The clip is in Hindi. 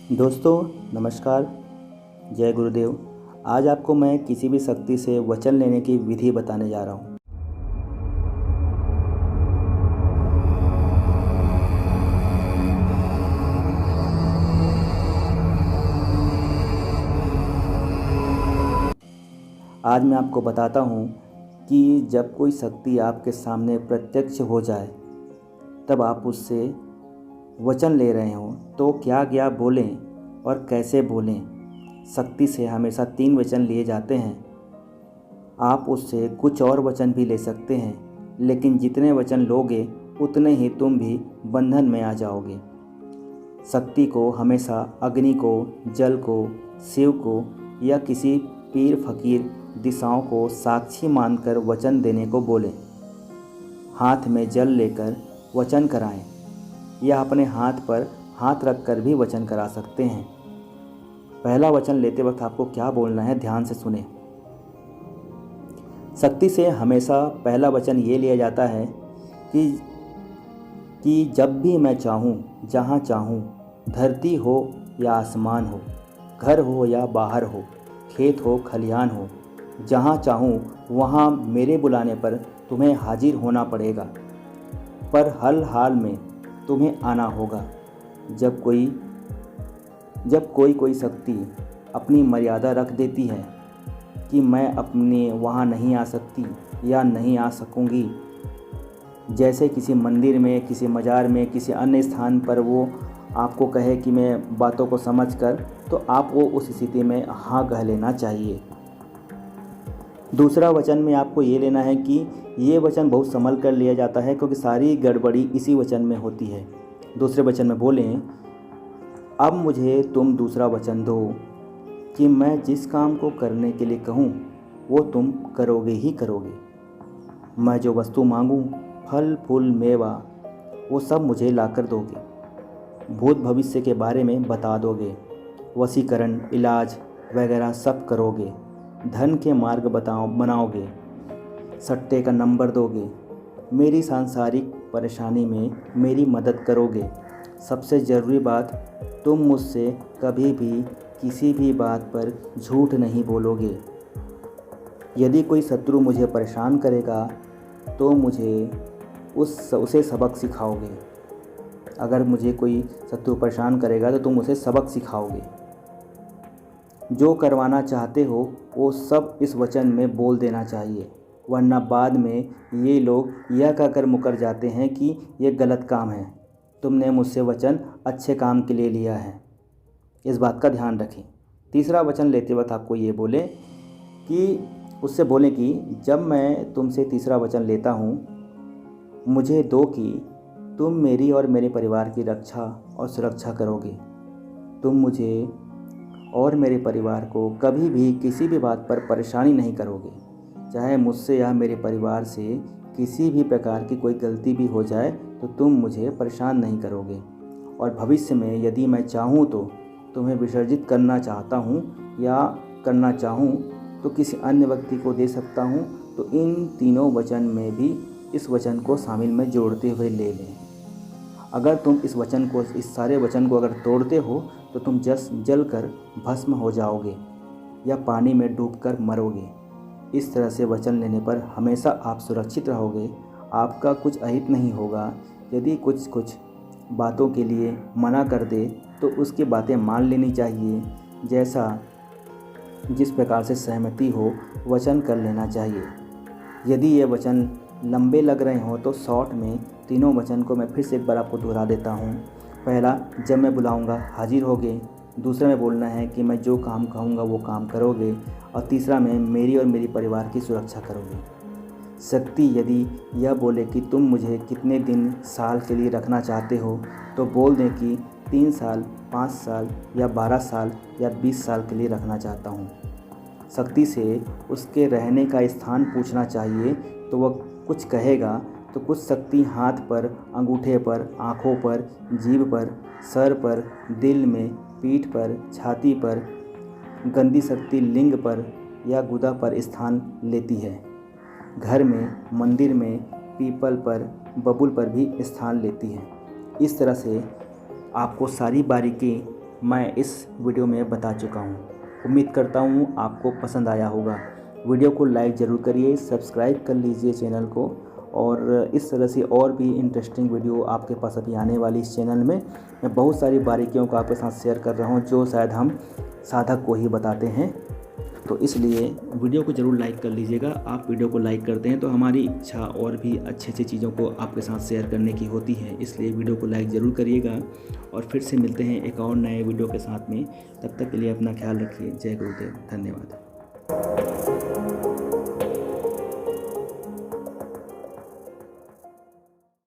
दोस्तों नमस्कार, जय गुरुदेव। आज आपको मैं किसी भी शक्ति से वचन लेने की विधि बताने जा रहा हूँ। आज मैं आपको बताता हूँ कि जब कोई शक्ति आपके सामने प्रत्यक्ष हो जाए, तब आप उससे वचन ले रहे हों तो क्या क्या बोलें और कैसे बोलें। शक्ति से हमेशा 3 वचन लिए जाते हैं। आप उससे कुछ और वचन भी ले सकते हैं, लेकिन जितने वचन लोगे उतने ही तुम भी बंधन में आ जाओगे। शक्ति को हमेशा अग्नि को, जल को, शिव को या किसी पीर फकीर दिशाओं को साक्षी मानकर वचन देने को बोलें। हाथ में जल लेकर वचन कराएं या अपने हाथ पर हाथ रखकर भी वचन करा सकते हैं। पहला वचन लेते वक्त आपको क्या बोलना है, ध्यान से सुने। शक्ति से हमेशा पहला वचन ये लिया जाता है कि जब भी मैं चाहूँ, जहाँ चाहूँ, धरती हो या आसमान हो, घर हो या बाहर हो, खेत हो खलिहान हो, जहाँ चाहूँ वहाँ मेरे बुलाने पर तुम्हें हाजिर होना पड़ेगा। पर हर हाल में तुम्हें आना होगा। जब कोई शक्ति अपनी मर्यादा रख देती है कि मैं अपने वहाँ नहीं आ सकती या नहीं आ सकूँगी, जैसे किसी मंदिर में, किसी मज़ार में, किसी अन्य स्थान पर वो आपको कहे कि मैं बातों को समझकर, तो आप वो उस स्थिति में हाँ कह लेना चाहिए। दूसरा वचन में आपको ये लेना है कि ये वचन बहुत संभल कर लिया जाता है, क्योंकि सारी गड़बड़ी इसी वचन में होती है। दूसरे वचन में बोलें, अब मुझे तुम दूसरा वचन दो कि मैं जिस काम को करने के लिए कहूँ वो तुम करोगे ही करोगे। मैं जो वस्तु मांगूँ, फल फूल मेवा, वो सब मुझे लाकर दोगे। भूत भविष्य के बारे में बता दोगे। वशीकरण, इलाज वगैरह सब करोगे। धन के मार्ग बनाओगे। सट्टे का नंबर दोगे। मेरी सांसारिक परेशानी में मेरी मदद करोगे। सबसे ज़रूरी बात, तुम मुझसे कभी भी किसी भी बात पर झूठ नहीं बोलोगे। यदि कोई शत्रु मुझे परेशान करेगा तो मुझे उसे सबक सिखाओगे। अगर मुझे कोई शत्रु परेशान करेगा तो तुम उसे सबक सिखाओगे। जो करवाना चाहते हो वो सब इस वचन में बोल देना चाहिए, वरना बाद में ये लोग यह कहकर मुकर जाते हैं कि ये गलत काम है, तुमने मुझसे वचन अच्छे काम के लिए लिया है। इस बात का ध्यान रखें। तीसरा वचन लेते वक्त आपको ये उससे बोलें कि जब मैं तुमसे तीसरा वचन लेता हूँ, मुझे दो कि तुम मेरी और मेरे परिवार की रक्षा और सुरक्षा करोगे। तुम मुझे और मेरे परिवार को कभी भी किसी भी बात पर परेशानी नहीं करोगे। चाहे मुझसे या मेरे परिवार से किसी भी प्रकार की कोई गलती भी हो जाए तो तुम मुझे परेशान नहीं करोगे। और भविष्य में यदि मैं चाहूँ तो तुम्हें विसर्जित करना चाहता हूँ या करना चाहूँ तो किसी अन्य व्यक्ति को दे सकता हूँ। तो इन तीनों वचन में भी इस वचन को शामिल में जोड़ते हुए ले लें। अगर तुम इस सारे वचन को अगर तोड़ते हो तो तुम जल कर भस्म हो जाओगे या पानी में डूबकर मरोगे। इस तरह से वचन लेने पर हमेशा आप सुरक्षित रहोगे। आपका कुछ अहित नहीं होगा। यदि कुछ बातों के लिए मना कर दे तो उसकी बातें मान लेनी चाहिए। जिस प्रकार से सहमति हो वचन कर लेना चाहिए। यदि ये वचन लंबे लग रहे हों तो शॉर्ट में तीनों वचन को मैं फिर से एक बार आपको दोहरा देता हूँ। पहला, जब मैं बुलाऊंगा हाजिर होगे। दूसरा में बोलना है कि मैं जो काम कहूँगा वो काम करोगे। और तीसरा में मेरी और मेरी परिवार की सुरक्षा करोगे। शक्ति यदि यह बोले कि तुम मुझे कितने दिन, साल के लिए रखना चाहते हो, तो बोल दें कि 3 साल, 5 साल या 12 साल या 20 साल के लिए रखना चाहता हूँ। शक्ति से उसके रहने का स्थान पूछना चाहिए तो वह कुछ कहेगा तो कुछ शक्ति हाथ पर, अंगूठे पर, आँखों पर, जीभ पर, सर पर, दिल में, पीठ पर, छाती पर, गंदी शक्ति लिंग पर या गुदा पर स्थान लेती है। घर में, मंदिर में, पीपल पर, बबूल पर भी स्थान लेती है। इस तरह से आपको सारी बारीकी मैं इस वीडियो में बता चुका हूँ। उम्मीद करता हूँ आपको पसंद आया होगा। वीडियो को लाइक ज़रूर करिए, सब्सक्राइब कर लीजिए चैनल को, और इस तरह से और भी इंटरेस्टिंग वीडियो आपके पास अभी आने वाली इस चैनल में। मैं बहुत सारी बारीकियों को आपके साथ शेयर कर रहा हूँ जो शायद हम साधक को ही बताते हैं। तो इसलिए वीडियो को ज़रूर लाइक कर लीजिएगा। आप वीडियो को लाइक करते हैं तो हमारी इच्छा और भी अच्छी अच्छी चीज़ों को आपके साथ शेयर करने की होती है, इसलिए वीडियो को लाइक ज़रूर करिएगा। और फिर से मिलते हैं एक और नए वीडियो के साथ में। तब तक के लिए अपना ख्याल रखिए। जय गुरुदेव, धन्यवाद।